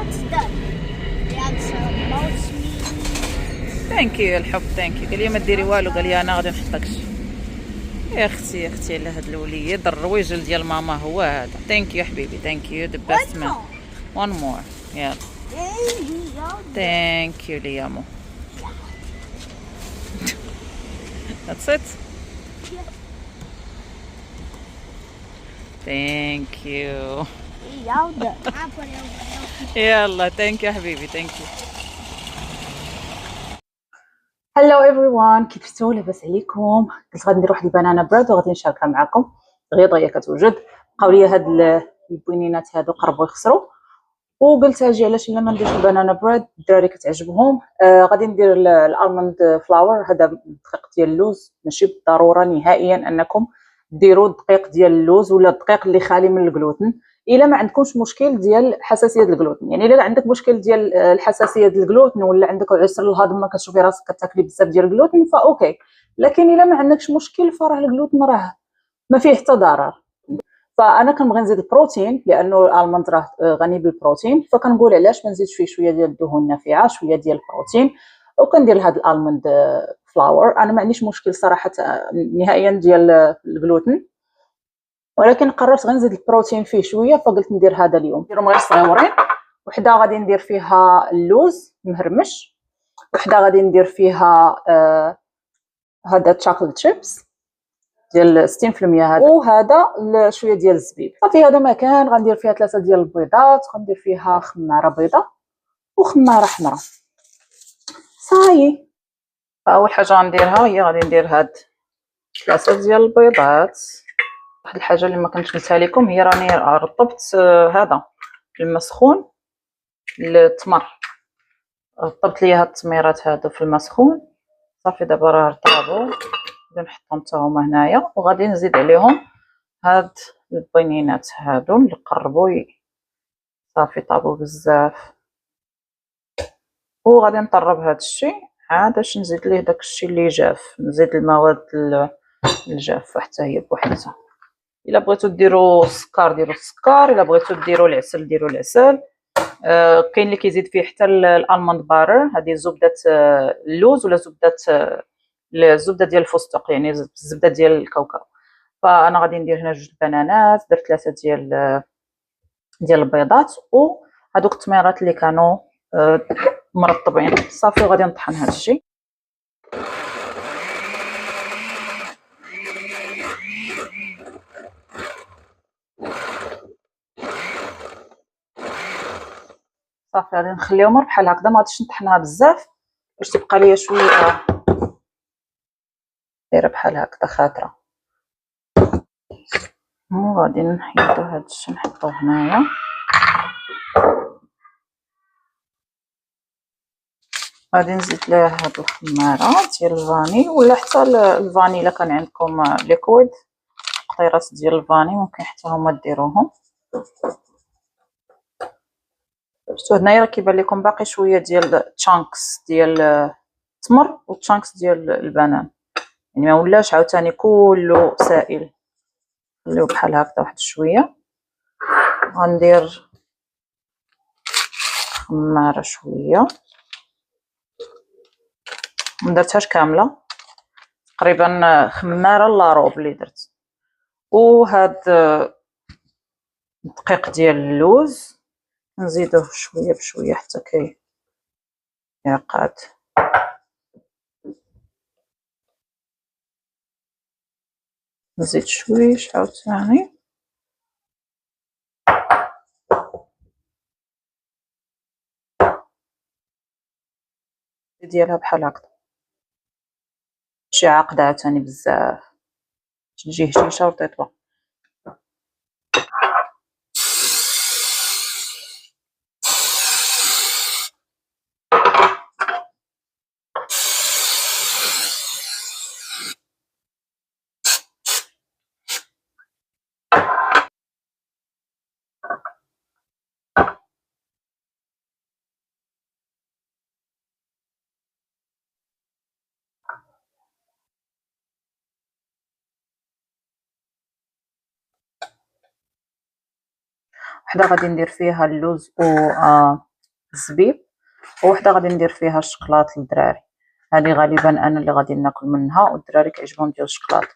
What's that? That's most me. ثانك يو الحب، ثانك يو. قال لي ما ديري والو، قال لي انا غادي نحطك. يا اختي يا اختي على هاد الوليد الرويجل ديال ماما هو هذا. ثانك يو حبيبي، ثانك يو ذا بيست مان. وان مور يلا. ثانك يو ليامو. That's it. Thank you. يلا ثانك يو حبيبي، ثانك يو. هلو ايفريوان، كي درتو؟ لاباس عليكم؟ قلت غادي ندير واحد البنانا بريد وغادي نشاركها معكم. غير هي كتوجد، بقاو لي هاد البوينينات هادو قربوا يخسروا، وقلت اجي علاش لا ما نديرش البنانا بريد. الدراري كتعجبهم. غادي ندير الالموند فلاور. هذا الدقيق ديال اللوز. ماشي بالضروره نهائيا انكم ديروا الدقيق ديال اللوز ولا الدقيق اللي خالي من الجلوتين الا ما عندكمش مشكل ديال حساسيه الجلوتين. يعني الا عندك مشكل ديال الحساسيه ديال الجلوتين ولا عندك عسر الهضم ما كتشوفي راسك كتاكلي بزاف ديال الجلوتين فاوكي، لكن الا ما عندكش مشكل فراه الجلوتين راه ما فيه حتى ضرر. فانا كنبغي نزيد البروتين لانه الالموند راه غني بالبروتين، فكنقول علاش ما نزيدش فيه شويه ديال الدهون النافعه، شويه ديال البروتين، وكندير هذا الالموند فلاور. انا ما عنديش مشكل صراحه نهائيا ديال الجلوتين، ولكن قررت غنزيد البروتين فيه شويه، فقلت ندير هذا اليوم. نديرهم غير صغيورين. وحده غادي ندير فيها اللوز مهرمش، وحده غادي ندير فيها هذا تشوكولات شيبس ديال 60% هذا، وهذا شويه ديال الزبيب. صافي هذا ما كان. غندير فيها 3 ديال البيضات، غندير فيها خماره بيضاء وخماره حمراء. صاي. فاول حاجه غنديرها هي غادي ندير هاد 3 ديال البيضات. واحد الحاجه اللي ما كنتش قلتها لكم هي راني رطبت هذا الماء سخون التمر. رطبت ليا هاد التميرات هادو في الماء سخون. صافي دابا راه رطابو، غادي نحطهم حتى هما هنايا، وغادي نزيد عليهم هاد البنينات هادو اللي قربوا صافي طابوا بزاف، وغادي نطرب هاد الشيء عاد باش نزيد ليه داك الشيء اللي جاف. نزيد المواد الجافه حتى هي بوحدها. الا بغيتو ديروا السكر ديروا السكر، الا بغيتو ديروا العسل ديروا العسل. كاين اللي كيزيد فيه حتى الالموند بارر، هذه زبده اللوز ولا الزبده ديال الفستق، يعني الزبده ديال الكاوكاو. فانا غادي ندير هنا 2 بنانات، درت 3 ديال البيضات، وهذوك التميرات اللي كانوا مرطبين. صافي وغادي نطحن هذا الشيء. صافي غادي نخليهم بحال هكذا، ما غاديش نطحنها بزاف باش تبقى ليا شويه دايره بحال هكذا خاطره. وغادي نحيدو هذا الشيء نحطوه هنايا. غادي نزيد ليه هاد الخماره ديال الفاني ولا حتى الفاني الا كان عندكم ليكويد، قطيرات ديال الفاني ممكن حتى هما ديروهم. شفتوا هنايا راه كيبان لكم باقي شويه ديال تشانكس ديال التمر وتشانكس ديال البنان، يعني ما ولاش عاوتاني كله سائل. خليوه بحال هكذا واحد شويه. غندير خماره شويه، ما درتهاش كامله، تقريبا خماره لا روب اللي درت. وهاد الدقيق ديال اللوز نزيدوه شويه بشويه حتى كيعقد. نزيد شويش عاوتاني. ديالها بحال هكذا، ماشي عاقده عاوتاني بزاف، تجي هشيشه ورطيطه. وحده غادي ندير فيها اللوز الزبيب، ووحده غادي ندير فيها الشكلاط للدراري. هذه غالبا انا اللي غادي ناكل منها، والدراري كيعجبهم ديال الشكلاط.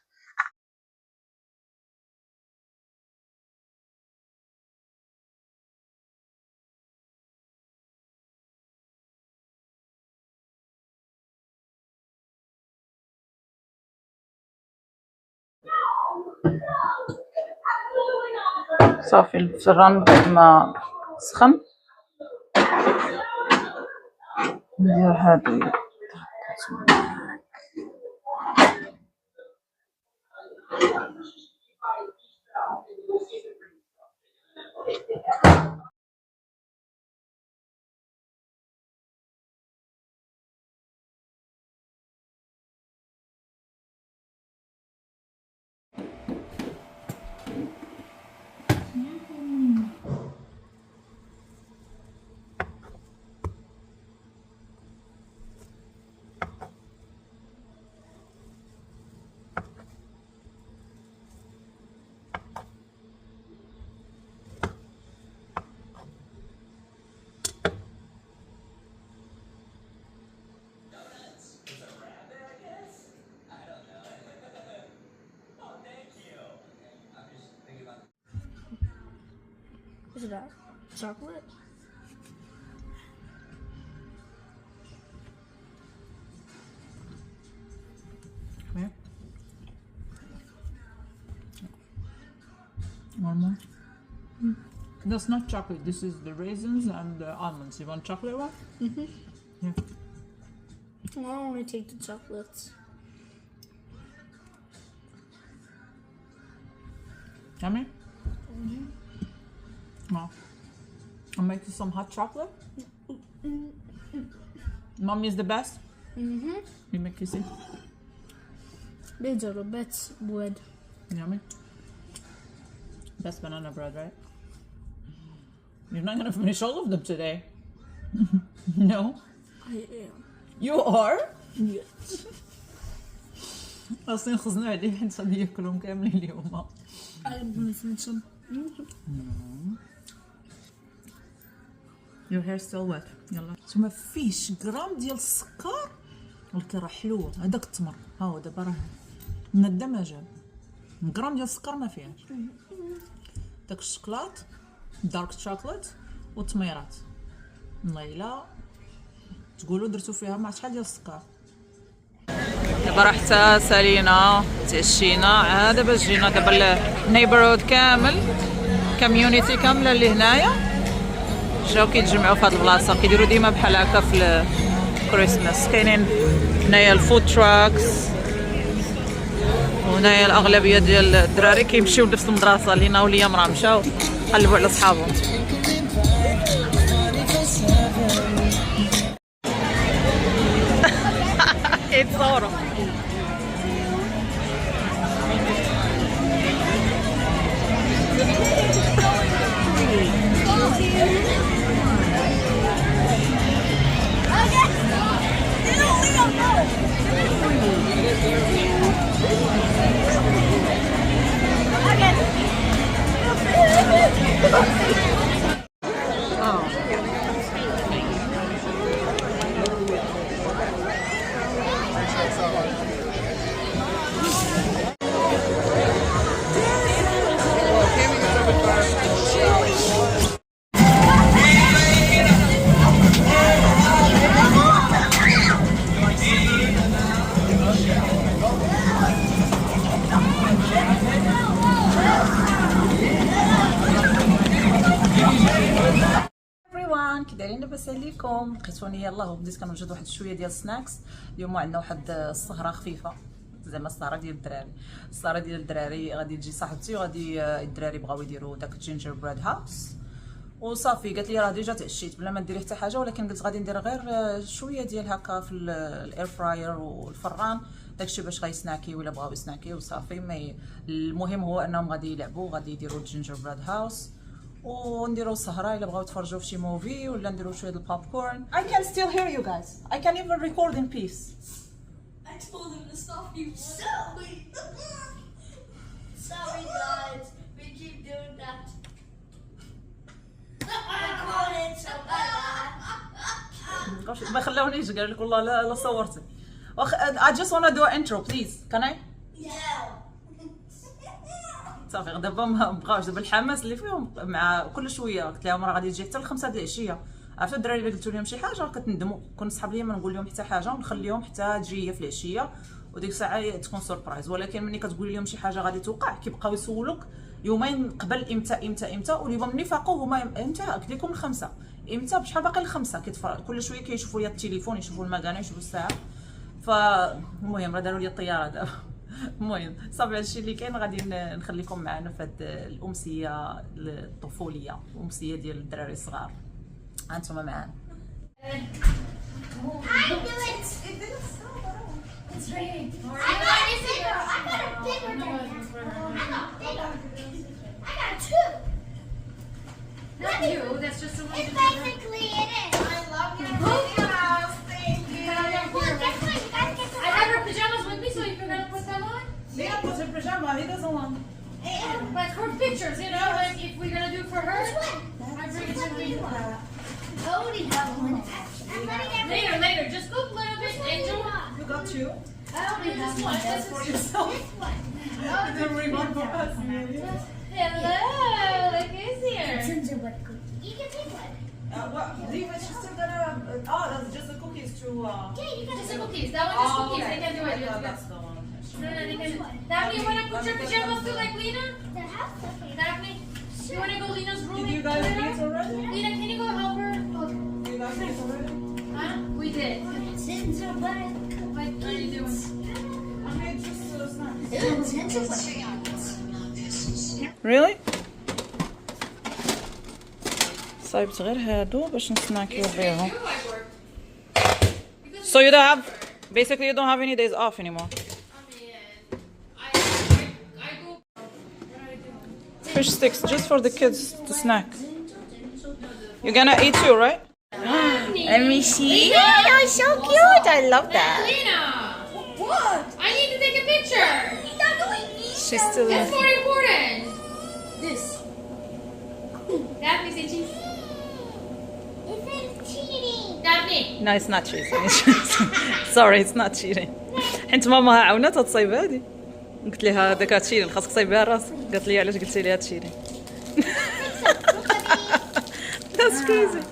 صافي الفران بعد ما سخن ندير هادو. Is that chocolate? Okay. One more. That's not chocolate. This is the raisins and the almonds. You want chocolate one? Yeah. I'll only take the chocolates. Yummy? No. I'll make you some hot chocolate. Mommy is the best. You make you see. These are the best bread. Yummy. Best banana bread, right? You're not gonna finish all of them today. No? I am. You are? Yes. اصلا خزنوا عليه حيت غادي ياكلهم كاملين اليوم. I'm gonna finish them. Your hair still wet. يلا. ما فيش غرام ديال السكر ولكن راه حلوه. هذاك التمر ها هو دابا راه ندى ما جاب. غرام ديال السكر ما فيهاش. داك الشوكولات دارك شوكولات والتميرات. ليلى تقولوا درتو فيها مع شحال ديال السكر. دابا راه حتى سالينا تعشينا عاد دابا جينا دابا النيبرهود كامل كوميونيتي كامله اللي هنايا جاو كيتجمعوا في هاد البلاصه كيديروا ديما بحال هكا في الكريسماس. كاينين هنايا الفود تراكس وهنايا الاغلبيه ديال الدراري كيمشيو لنفس المدرسه. لينا وليا مرا مشاو قلبوا على صحابهم. يتصوروا كي دايرين لاباس عليكم؟ لقيتوني يلاه بديت كنوجد واحد شويه ديال السناكس. اليوم عندنا واحد السهره خفيفه زعما السهره ديال الدراري. السهره ديال الدراري غادي تجي صاحبتي وغادي الدراري بغاو يديروا داك الجينجر بريد هاوس وصافي. قالت لي راه ديجا تعشيت بلا ما ديري حتى حاجه، ولكن قلت غادي ندير غير شويه ديال هكا في الاير فراير والفران داكشي باش غيسناكي ولا بغاو يسناكي وصافي. المهم هو انهم غادي يلعبوا غادي يديروا الجينجر بريد هاوس ونديروا سهره الا بغاو يتفرجوا في شي موفي ولا نديروا شويه البوب كورن. I can still hear you guys. I can even record in peace. I told him to stop you. Sorry guys, we keep doing that. I caught it so bad. بقاوش ما خلاونيش قال لك والله لا صورتي I just wanna do an intro please can I صافي دابا ما بقاوش دابا الحماس اللي فيهم مع كل شويه قلت لهم راه غادي تجي حتى ل5 ديال العشيه عرفتوا الدراري اللي قلت لهم شي حاجه كتندموا كون صحاب ليا ما نقول لهم حتى حاجه ونخليهم حتى تجي هي في العشيه وديك الساعه تكون سوربرايز ولكن ملي كتقول لهم شي حاجه غادي توقع كيبقاو يسولوك يومين قبل امتى وليهم ملي فاقوا هما امتى قلت لكم الخمسه امتى بشحال باقي الخمسه كل شويه كيشوفوا لي التليفون يشوفوا المكانه يشوفوا الساعه فالمهم راه داروا لي الطياره دابا المهم صافي هادشي اللي كاين غادي نخليكم معنا في هاد الامسيه الطفوليه الامسيه ديال الدراري الصغار هانتوما معانا I do it. It's raining. I got a bigger one. I got two. Not you, that's just the one. It's basically it is. I love your house. Thank you. Well, guess what? You guys get to I have her pajamas with me, so if you're gonna put them on. Leah puts her pajama he doesn't want But for pictures, you know, like if we're gonna do it for her. Which one? I bring it to me. I already have one. I'm letting everyone. Later, just cook a little bit, Angel. you got two I already have This one. one, this for is. yourself This one. don't bring one for us Hello, look who's here. Gingerbread cookie. You can take one. what Leah she's still gonna that's just the cookies to Yeah, you can Just take the one. cookies. That one is cookies. They can do it. You that's the one No, they can. Daphne, you wanna put your pajamas too, like Lena? The house cookie. Daphne, you wanna go Lena's room? did you guys eat already Lena, can you go help her? you guys eat already Huh? We did. Gingerbread What are you doing? I made just snacks cookies. Gingerbread. really صايبت غير هادو باش نسناكيو بيهم so you don't have basically you don't have any days off anymore I go. fish sticks just for the kids to snack you're gonna eat too right let me see you're so cute I love that Lena! What? I need to take a picture! she's still That's more important! This. Daphne, say cheese. This is cheating. Daphne! no it's not cheating sorry it's not cheating حيت ماما عاونتها تصايب هادي قلت لها هذاك هادشي خاصك تصايبها راسك قالت لي علاش قلتي لي هادشي that's crazy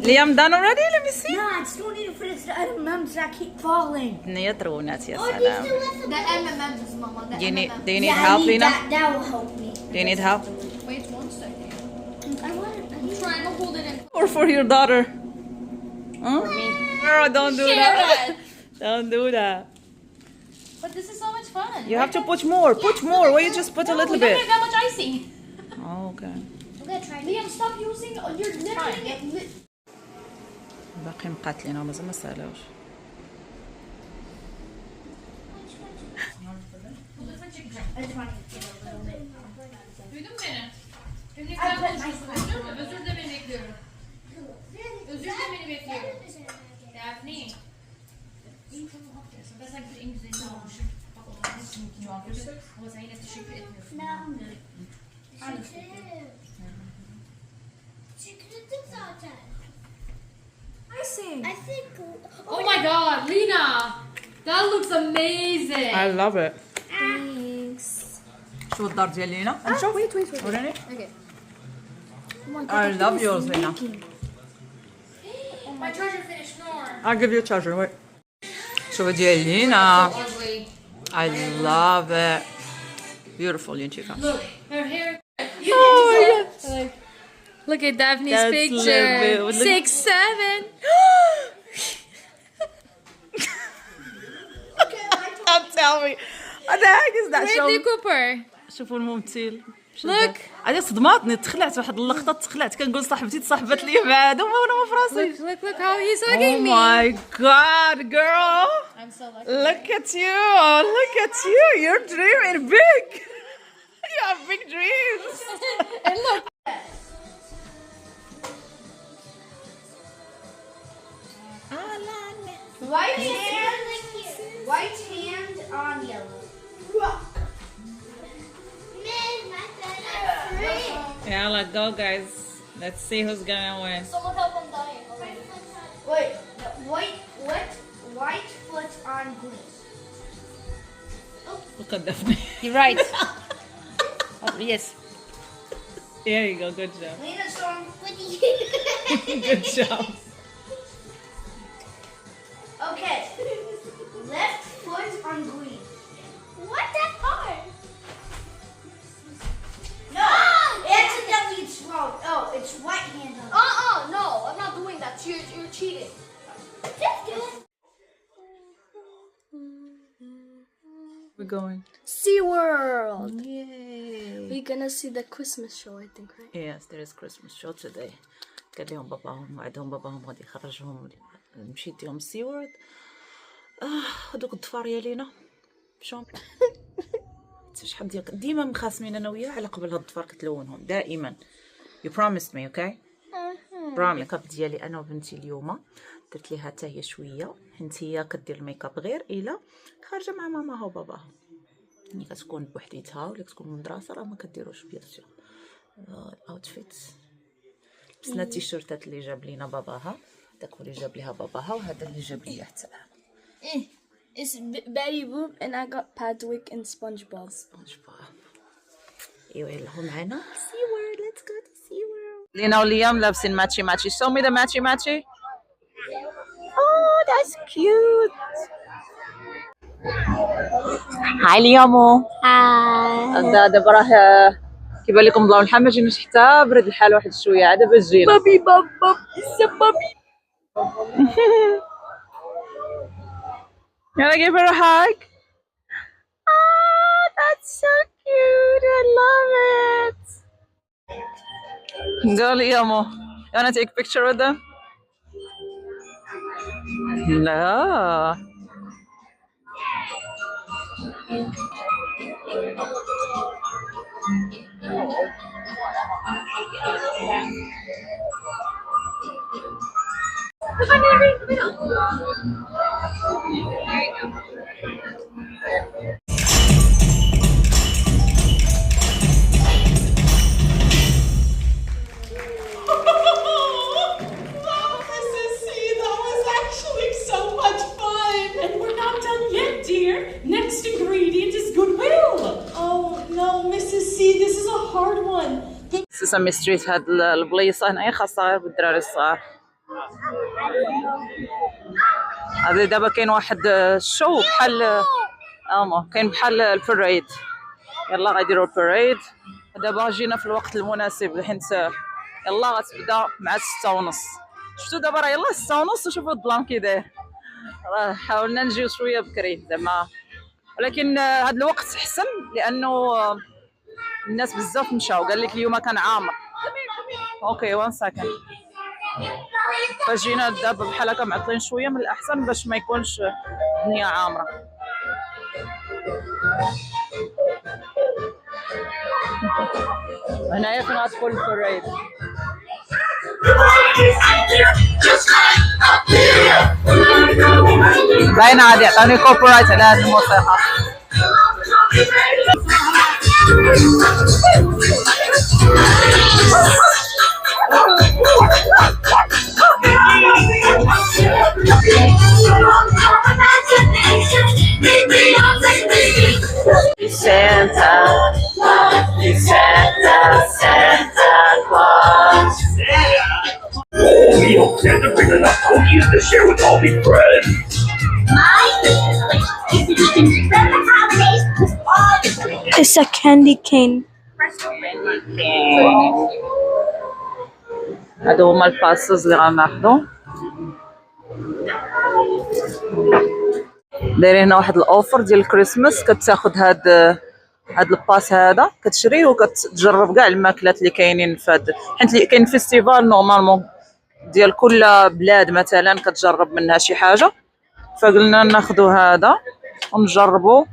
Liam done already let me see No, I just don't need to finish the M&Ms that keep falling. نيترونات يا Oh, these سلام two with The M&Ms, Mama. The do you need M&Ms. do you need Yeah, help I need Lena that. That will help me. do you need help Wait 1 second. I want it. I'm trying to hold it in. or for your daughter huh oh, don't do Share that it. don't do that But this is so much fun. you have to put more why you just put a little We don't bit have that much icing. oh, okay I'm gonna try Liam, stop using. You're literally it. باقي مقاتلين مازال ما سالاوش I just want to get a little bit. Duydun mu beni? Şimdi sen konuşuyorsun. Özür dilemeni bekliyorum. Özür dilemeni bekliyorum. Daphne. Ben sanki en güzelini almışım. Bak o zaman hepsini almışım. Ama sen yine teşekkür etmiyorsun. Çıkırdık zaten. Icing. I think. Oh my god, Lena! That looks amazing! I love it Thanks. شو الدار ديال لينا Ah, wait. وريني Okay. Oh my I God, love yours Lena My charger finished, Nor. I'll give you a charger wait شو ديال لينا Ugly. I love it beautiful you chica Look, her hair. oh Like, look at Daphne's That's picture. lovely. Look- 6, 7. don't tell me what the heck is that Bradley show Cooper. شوفوا الممثل Look. هذه صدماتني تخلعت واحد اللقطه تخلعت كنقول صاحبتي تصاحبت لي مع هذا وانا ما في راسي Look how he's Oh hugging me. my god girl I'm so lucky. look at you you're dreaming big you have big dreams And look. White hand on yellow. yeah like go guys let's see who's gonna win Someone help, I'm dying. Wait, white foot on green. Look at Daphne. You're right. Oh, yes. There you go. Good job. Lena Storm. Good job. Okay. Left foot on green. What that part? No. Accidentally it's wrong. Oh, it's right hand on. No, I'm not doing that. You're cheating. Just do it. We're going. SeaWorld! Yay. We're gonna see the Christmas show, I think, right? Yes, there is Christmas show today. قال لهم باباهم وعدهم باباهم غادي يخرجهم. مشيت يوم سيورد. هذوك الضفار يا لينا. شلون؟ شحال ديما مخاصمين انا وياه على قبل هاد الضفار كتلونهم دائما. You promised me, okay? برامي اب ديالي انا وبنتي اليوم درت ليها حتى هي شويه حيت هي كدير الميك اب غير الا خارجه مع ماماها وباباها. ملي كتكون بوحديتها ولا كتكون من المدرسه راه ما كديروش بيان سور الاوتفيت. لبسنا التيشيرتات اللي جاب لينا باباها، داك هو اللي جاب ليها باباها وهذا اللي جاب ليا حتى انا. It's Betty Boop and I got Padwick and SpongeBob. ايوا يلا هو معنا سي وورد. ليتس جو تو سي وورد. لينا وليام لابسين ماتشي ماتشي. show me the matchy matchy. Oh, that's cute. هاي ليامو. Hi. دابا راه كيبان لكم ضلوا الحال ما جيناش حتى برد الحال واحد شويه عاد باش جينا. Bubby Bub Bub. It's a bubby. You wanna give her a hug? Oh, that's so cute. I love it. Go, Liamo. You wanna take a picture with them? No. Next ingredient is goodwill. Oh no, Mrs. C, this is a hard one. سيسامي ستريت هاد البليصه هنايا خاصها غير بالدراري الصغار. هذا دابا كاين واحد الشو بحال كاين بحال الباريد. يلا غيديروا الباريد. دابا جينا في الوقت المناسب حيت يلا غتبدا مع 6:30. شفتوا دابا راه يلا 6:30 وشوفوا الظلام كي داير. راه حاولنا نجيو شويه بكري زعما، ولكن هذا الوقت احسن لانه الناس بزاف مشاو. قال لك اليوم كان عامر. اوكي 1 سكند. فجينا دابا بحال هكا معطلين شويه، من الاحسن باش ما يكونش الدنيا عامره. هنايا فين غتكون الباريد. باين عادي عطاني كوبرايت على هاد الموسيقى. Santa, Santa, Santa Claus. We hope Santa brings enough cookies to share with all my friends. It's a candy cane. هادو هما الباسز اللي غناخدو. دايرين هنا واحد الاوفر ديال الكريسماس، كتاخد هاد الباس هذا كتشريه وكتجرب كاع الماكلات اللي كاينين في هاد، حيت كاين فيستيفال نورمالمون ديال كل بلاد مثلا كتجرب منها شي حاجه، فقلنا ناخدو هذا ونجربو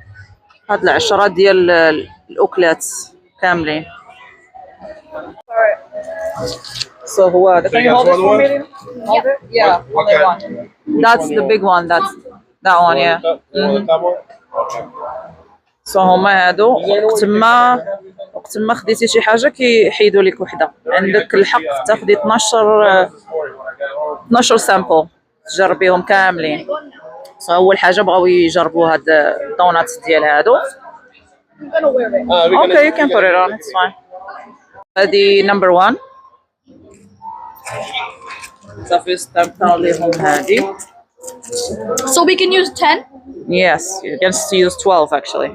هاد العشرة ديال الاكلات كاملين. So هو هذا. Can you hold it for me? Hold it? Yeah. Okay. That's the big one. That's that one. Yeah. So هما هادو وقت ما خديتي شي حاجه كيحيدوا لك وحده. عندك الحق تاخدي 12 سامبل تجربيهم كاملين. اول حاجه بغاو يجربوا هاد الدونات ديال هادو. اوكي you can put it on, it's fine. هادي نمبر 1 صافي استمتعوا ليهم هادي. So we can use 10? Yes, you can use 12 actually.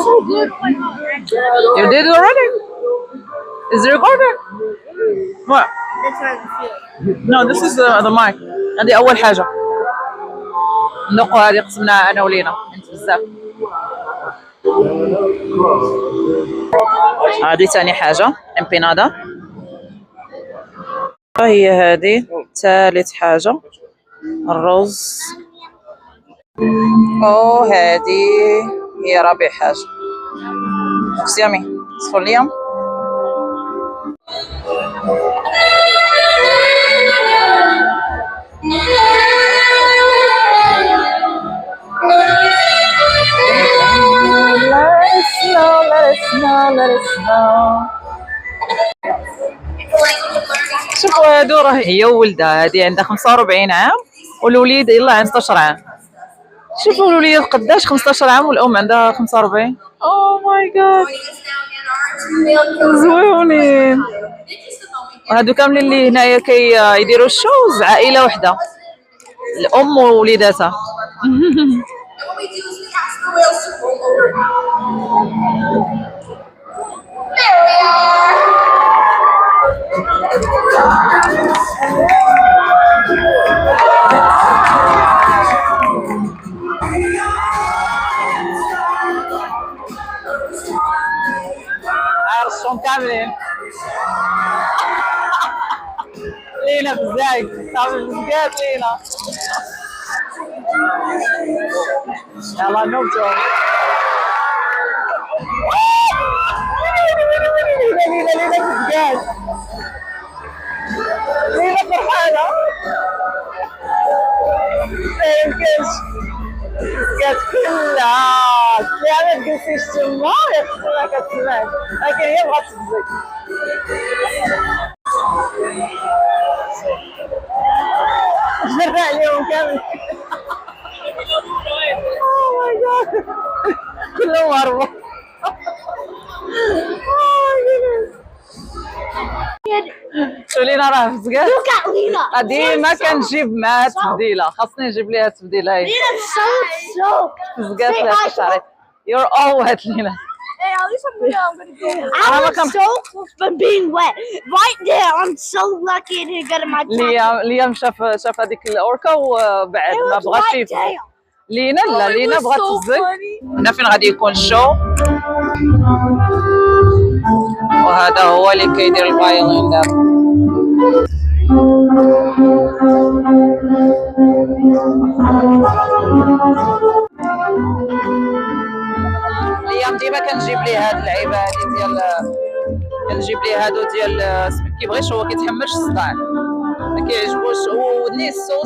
So good. You did it already? Is it recording? What? No, this is the mic. هذه أول حاجة ندوقوا. هذه قسمناها أنا ولينا أنت بزاف. هذه ثاني حاجة امبينادا. هي هذه ثالث حاجة الرز. هذه هي رابع حاجة. سيامي صفر اليوم. شوفوا هادو راه هي وولدها. هادي عندها 45 عام والوليد يلاه عنده 16 عام. شوفوا الوليد قداش 15 عام والام عندها 45. او ماي جاد زويونين. وهادو كاملين اللي هنايا كيديروا الشوز عائله وحده، الام ووليداتها. عرشهم كاملين. لينا بزاف صافي بزاف لينا. يلا نوبتو. لينا بزاف. لينا فرحانة. ميمكنش بزاف كلها. ما تجلسيش تما يا كتسمعك، ولكن هي بغات تبزك. جرى عليهم كامل. اوه ماي جاد كلهم هربوا. لينا راه فزقات. ديما كنجيب معاها تبديله، خاصني نجيب ليها تبديله. هي فزقات لها شعري. You're all wet, Lina. Hey, at least I'm gonna go. I'm so close from being wet. Right there, I'm so lucky to get in my jacket. ليام شاف هذيك الاوركا وبعد ما بغاش يفزق. لينا لا لينا بغات تفزق. هنا فين غادي يكون الشو. وهذا هو اللي كيدير الفايولين دابا. ليام ديما كنجيب ليه هاد اللعيبه هادي ديال كنجيب ليه هادو ديال كيبغيش هو كيتحملش الصداع ما كيعجبوش ودنيه سو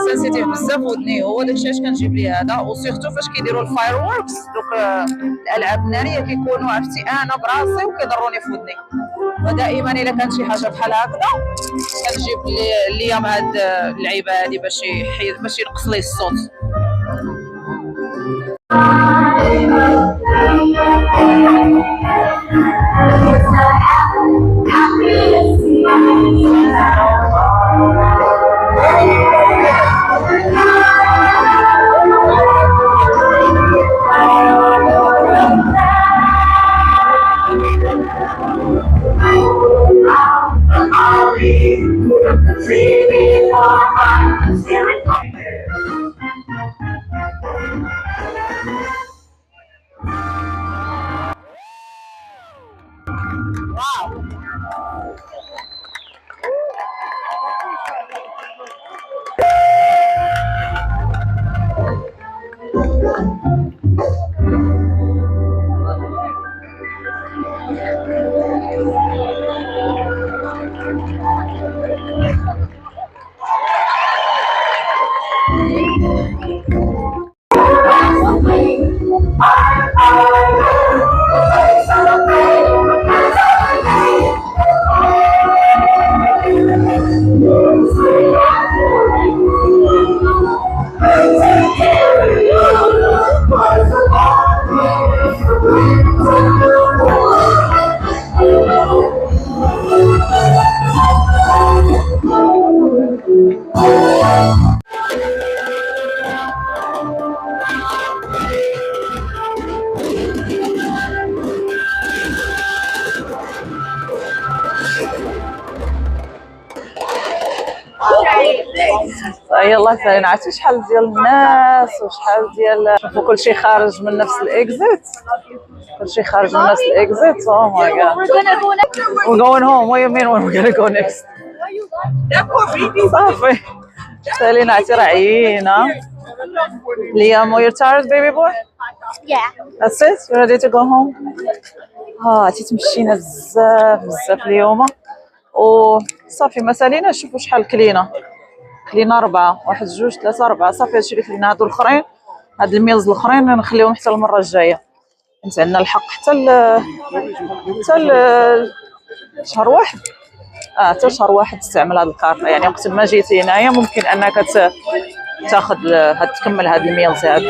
سنسيتيف بزاف ودنيه هو داكشي علاش كنجيب ليه هذا وسيرتو فاش كيديروا الفاير ووركس دوك الالعاب الناريه كيكونوا عرفتي انا براسي وكيضروني في ودني ودائما الا كانت شي حاجه بحال هكذا كنجيب ليام هاد اللعيبه هادي باش ينقص ليه الصوت. يلا سالينا عرفتي شحال ديال الناس وشحال ديال شوفوا كلشي خارج من نفس الاكزيت. كلشي خارج من نفس الاكزيت. او ماي جاد. We're going home. What do you mean we're gonna go next? صافي سالينا عرفتي راه عيينا. Liam, you're tired baby boy? Yeah. That's it? You're ready to go home? عرفتي تمشينا بزاف اليوم وصافي ما ساليناش. شوفوا شحال كلينا 4 1 2 3 4 صافي هادشي اللي كلينا. هادو الاخرين هاد الميلز الاخرين نخليهم حتى المره الجايه. كنت عندنا الحق حتى شهر واحد. حتى شهر واحد تستعمل هاد الكارطه. يعني وقت ما جيتي هنايا ممكن انك تاخذ تكمل هاد الميلز هاد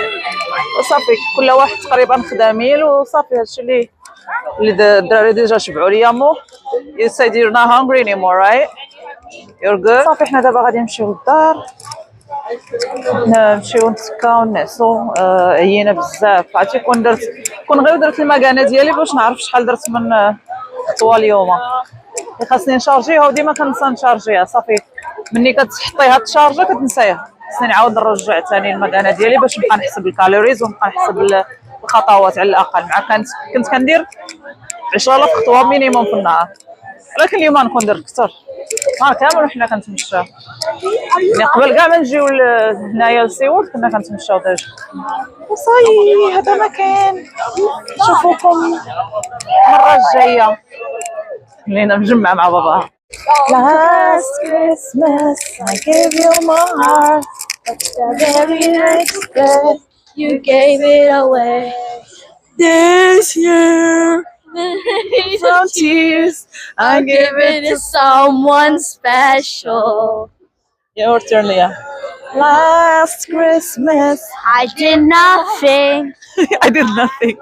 وصافي. كل واحد تقريبا خدا ميل وصافي. هادشي اللي الدراري ديجا شبعوا. ليا مو you said you're not hungry anymore right? You're good. صافي حنا دابا غادي نمشيو للدار نمشيو نتسكاو نعسو. عيينا بزاف. عرفتي كون غير درت المكانه ديالي باش نعرف شحال درت من خطوه اليوم. خاصني نشارجيها وديما كنسى نشارجيها. صافي مني كتحطيها تشارجا كتنسايها. خاصني نعاود نرجع ثاني المكانه ديالي باش نبقى نحسب الكالوريز ونبقى نحسب الخطوات على الاقل. مع كنت كندير 10,000 خطوه مينيموم في النهار ولكن اليوم غنكون درت اكثر. نهار كامل وحنا كنتمشاو. يعني قبل كاع ما نجيو هنايا لسيوط كنا كنتمشاو ديجا. وصاي هذا مكان. نشوفوكم المره الجايه. خلينا نجمع مع باباها. Last Christmas I gave you my heart, but the very next day You gave it away. this year from tears I gave it to someone special. your turn, Leah. Last Christmas I did nothing. I did nothing.